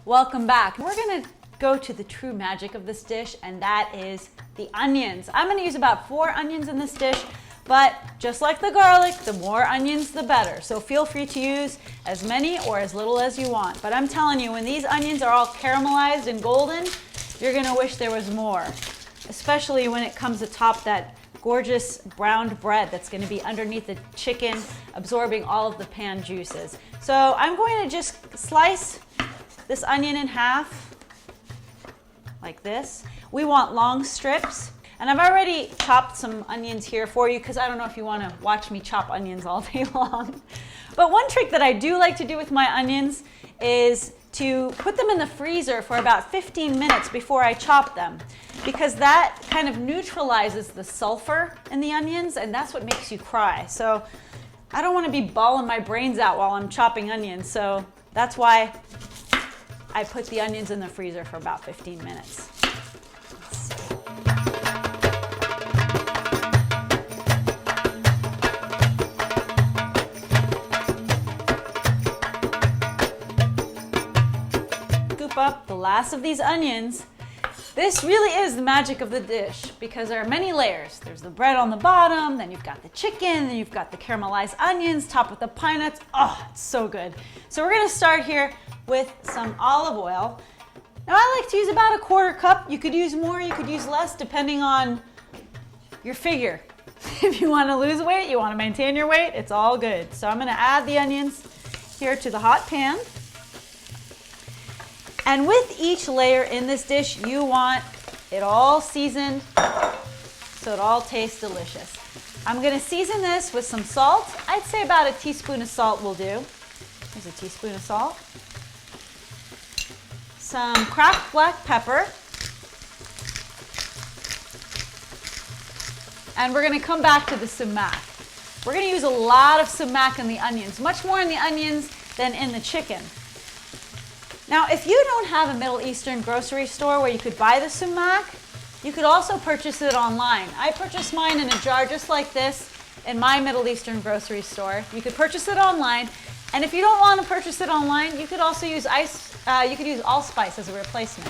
Welcome back. We're gonna go to the true magic of this dish, and that is the onions. I'm gonna use about 4 onions in this dish, but just like the garlic, the more onions, the better. So feel free to use as many or as little as you want. But I'm telling you, when these onions are all caramelized and golden, you're gonna wish there was more, especially when it comes atop that gorgeous browned bread that's going to be underneath the chicken, absorbing all of the pan juices. So I'm going to just slice this onion in half like this. We want long strips, and I've already chopped some onions here for you because I don't know if you want to watch me chop onions all day long. But one trick that I do like to do with my onions is to put them in the freezer for about 15 minutes before I chop them, because that kind of neutralizes the sulfur in the onions, and that's what makes you cry. So I don't want to be bawling my brains out while I'm chopping onions, so that's why I put the onions in the freezer for about 15 minutes. Up the last of these onions. This really is the magic of the dish because there are many layers. There's the bread on the bottom, then you've got the chicken, then you've got the caramelized onions, topped with the pine nuts. Oh, it's so good. So we're gonna start here with some olive oil. Now I like to use about a 1/4 cup. You could use more, you could use less, depending on your figure. If you wanna lose weight, you wanna maintain your weight, it's all good. So I'm gonna add the onions here to the hot pan. And with each layer in this dish, you want it all seasoned so it all tastes delicious. I'm gonna season this with some salt. I'd say about a teaspoon of salt will do. Here's a teaspoon of salt. Some cracked black pepper. And we're gonna come back to the sumac. We're gonna use a lot of sumac in the onions, much more in the onions than in the chicken. Now, if you don't have a Middle Eastern grocery store where you could buy the sumac, you could also purchase it online. I purchased mine in a jar just like this in my Middle Eastern grocery store. You could purchase it online, and if you don't want to purchase it online, you could also use allspice as a replacement.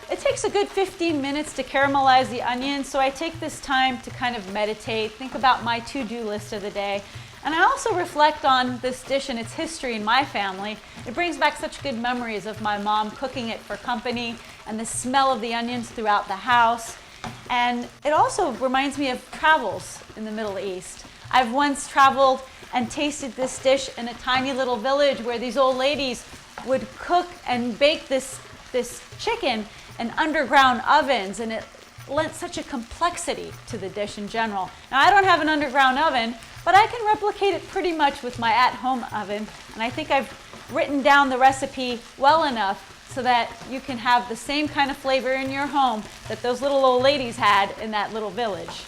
It takes a good 15 minutes to caramelize the onions, so I take this time to kind of meditate, think about my to-do list of the day, and I also reflect on this dish and its history in my family. It brings back such good memories of my mom cooking it for company and the smell of the onions throughout the house, and it also reminds me of travels in the Middle East. I've once traveled and tasted this dish in a tiny little village where these old ladies would cook and bake this chicken in underground ovens, and it lent such a complexity to the dish in general. Now, I don't have an underground oven, but I can replicate it pretty much with my at-home oven, and I think I've written down the recipe well enough so that you can have the same kind of flavor in your home that those little old ladies had in that little village.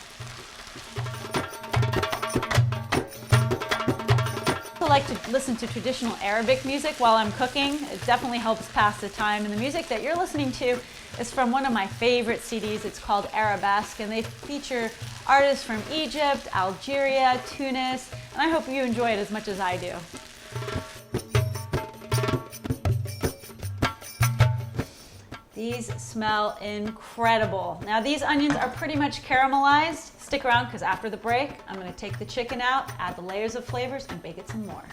I like to listen to traditional Arabic music while I'm cooking. It definitely helps pass the time, and the music that you're listening to is from one of my favorite CDs. It's called Arabesque, and they feature artists from Egypt, Algeria, Tunis, and I hope you enjoy it as much as I do. These smell incredible. Now these onions are pretty much caramelized. Stick around because after the break, I'm going to take the chicken out, add the layers of flavors, and bake it some more.